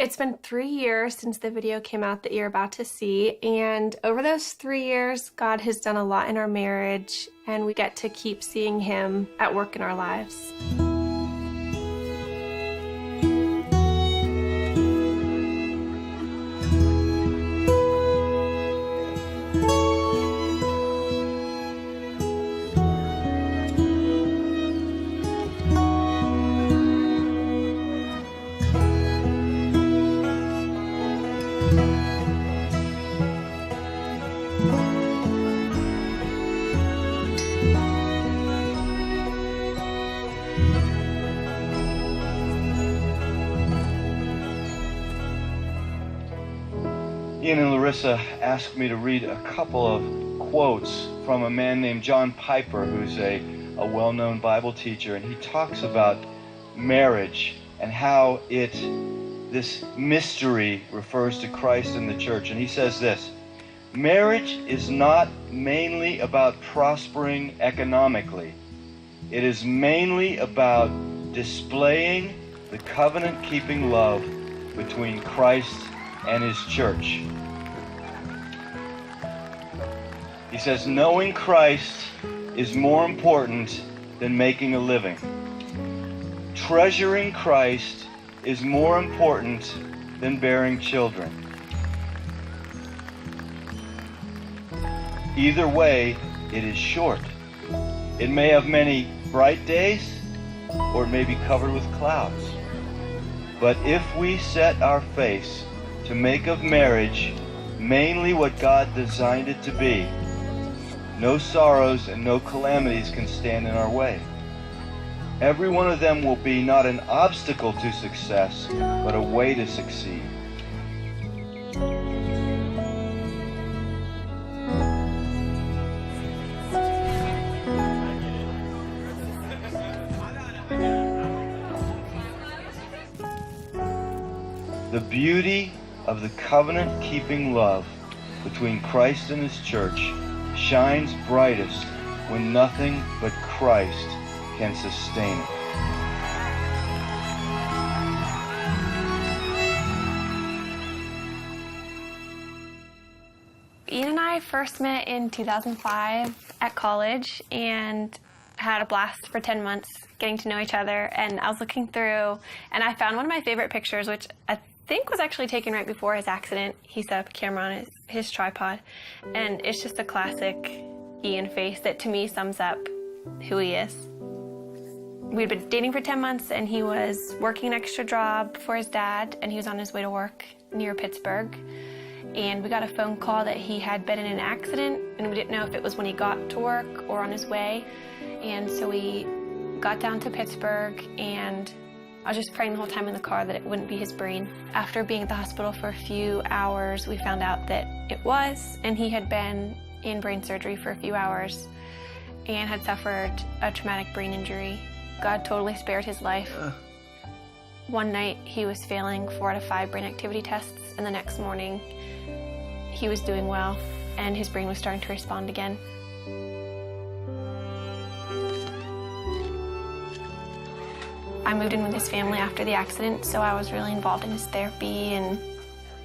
It's been 3 years since the video came out that you're about to see, and over those 3 years, God has done a lot in our marriage, and we get to keep seeing Him at work in our lives. Ian and Larissa asked me to read a couple of quotes from a man named John Piper, who's a well-known Bible teacher, and he talks about marriage and how this mystery refers to Christ and the church. And he says this: marriage is not mainly about prospering economically. It is mainly about displaying the covenant-keeping love between Christ and His church. He says, knowing Christ is more important than making a living. Treasuring Christ is more important than bearing children. Either way, it is short. It may have many bright days, or it may be covered with clouds. But if we set our face to make of marriage mainly what God designed it to be, no sorrows and no calamities can stand in our way. Every one of them will be not an obstacle to success, but a way to succeed. The beauty of the covenant-keeping love between Christ and His church shines brightest when nothing but Christ can sustain it. Ian and I first met in 2005 at college and had a blast for 10 months getting to know each other. And I was looking through and I found one of my favorite pictures, which I think was actually taken right before his accident. He set up a camera on his tripod, and it's just a classic Ian face that to me sums up who he is. We'd been dating for 10 months and he was working an extra job for his dad, and he was on his way to work near Pittsburgh. And we got a phone call that he had been in an accident, and we didn't know if it was when he got to work or on his way. And so we got down to Pittsburgh, and I was just praying the whole time in the car that it wouldn't be his brain. After being at the hospital for a few hours, we found out that it was, and he had been in brain surgery for a few hours and had suffered a traumatic brain injury. God totally spared his life. One night he was failing 4 out of 5 brain activity tests, and the next morning he was doing well and his brain was starting to respond again. I moved in with his family after the accident, so I was really involved in his therapy and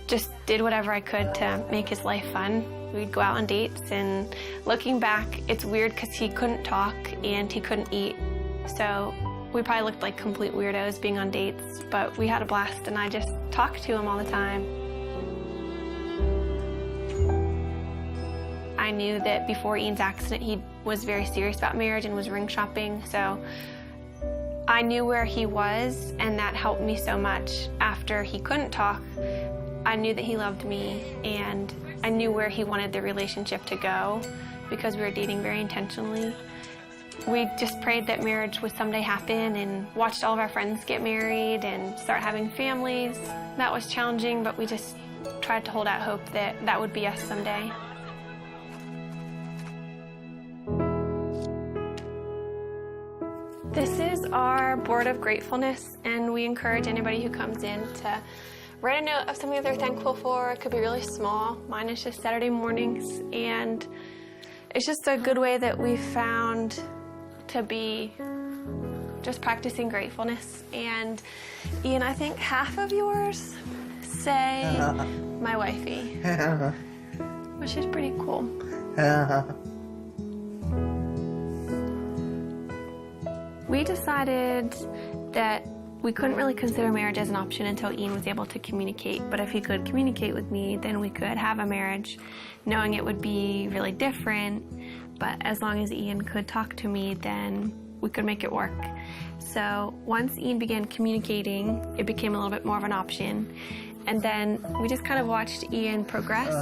just did whatever I could to make his life fun. We'd go out on dates, and looking back, it's weird because he couldn't talk and he couldn't eat. So we probably looked like complete weirdos being on dates, but we had a blast, and I just talked to him all the time. I knew that before Ian's accident, he was very serious about marriage and was ring shopping, so I knew where he was, and that helped me so much. After he couldn't talk, I knew that he loved me, and I knew where he wanted the relationship to go because we were dating very intentionally. We just prayed that marriage would someday happen and watched all of our friends get married and start having families. That was challenging, but we just tried to hold out hope that that would be us someday. This is our board of gratefulness, and we encourage anybody who comes in to write a note of something that they're thankful for. It could be really small. Mine is just Saturday mornings, and it's just a good way that we've found to be just practicing gratefulness. And Ian, I think half of yours say my wifey, which is pretty cool. We decided that we couldn't really consider marriage as an option until Ian was able to communicate. But if he could communicate with me, then we could have a marriage, knowing it would be really different. But as long as Ian could talk to me, then we could make it work. So once Ian began communicating, it became a little bit more of an option. And then we just kind of watched Ian progress.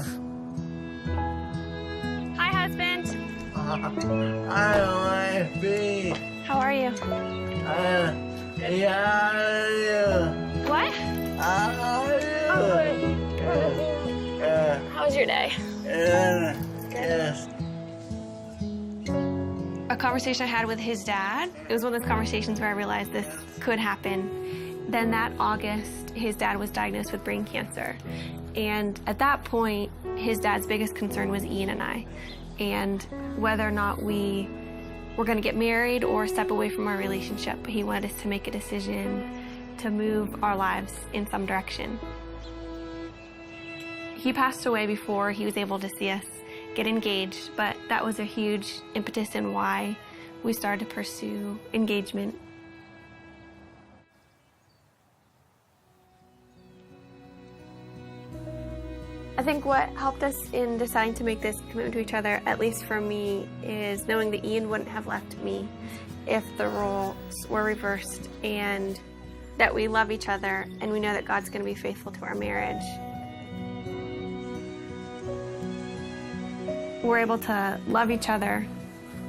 Hi, husband. Hi, wifey. How are you? What? How was your day? Yes. A conversation I had with his dad, it was one of those conversations where I realized this could happen. Then that August, his dad was diagnosed with brain cancer. And at that point, his dad's biggest concern was Ian and I, and whether or not we were going to get married or step away from our relationship. He wanted us to make a decision to move our lives in some direction. He passed away before he was able to see us get engaged, but that was a huge impetus in why we started to pursue engagement. I think what helped us in deciding to make this commitment to each other, at least for me, is knowing that Ian wouldn't have left me if the roles were reversed, and that we love each other and we know that God's going to be faithful to our marriage. We're able to love each other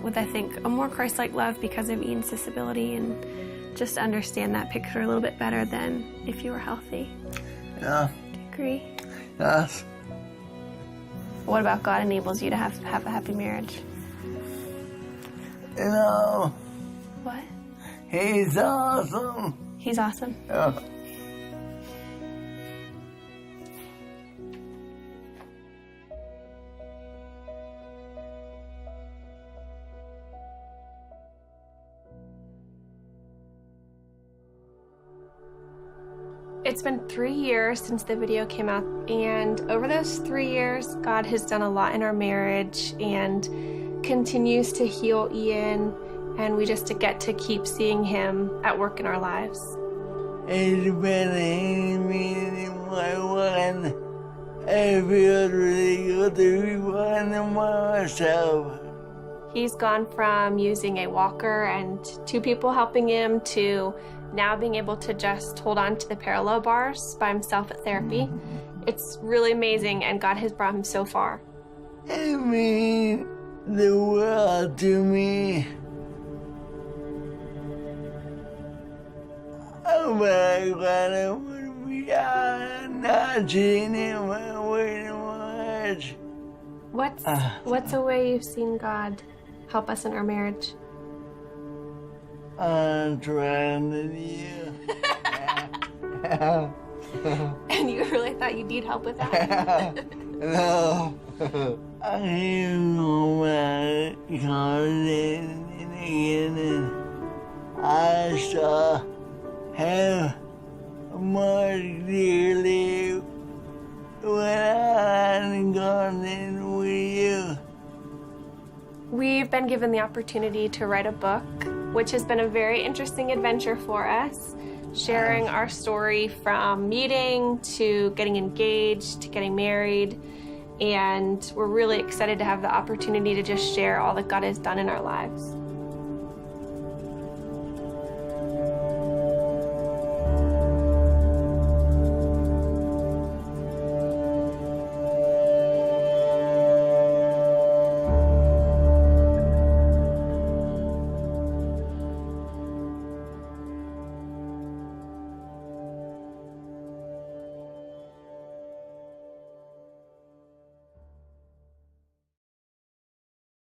with, I think, a more Christ-like love because of Ian's disability, and just understand that picture a little bit better than if you were healthy. Yeah. Do you agree? Yes. What about God enables you to have a happy marriage? You know, What? he's awesome. He's awesome. Yeah. It's been 3 years since the video came out, and over those 3 years, God has done a lot in our marriage and continues to heal Ian, and we just get to keep seeing him at work in our lives. It's been me one. I feel really good to be one of myself. He's gone from using a walker and 2 people helping him to now being able to just hold on to the parallel bars by himself at therapy. It's really amazing, and God has brought him so far. It means the world to me. Oh my God, I would be not seeing him very much. What's a way you've seen God help us in our marriage? I'm trying to do. And you really thought you'd need help with that? No. I am my confidence again, and I saw him more clearly when I'm going with you. We've been given the opportunity to write a book, which has been a very interesting adventure for us, sharing our story from meeting to getting engaged to getting married, and we're really excited to have the opportunity to just share all that God has done in our lives.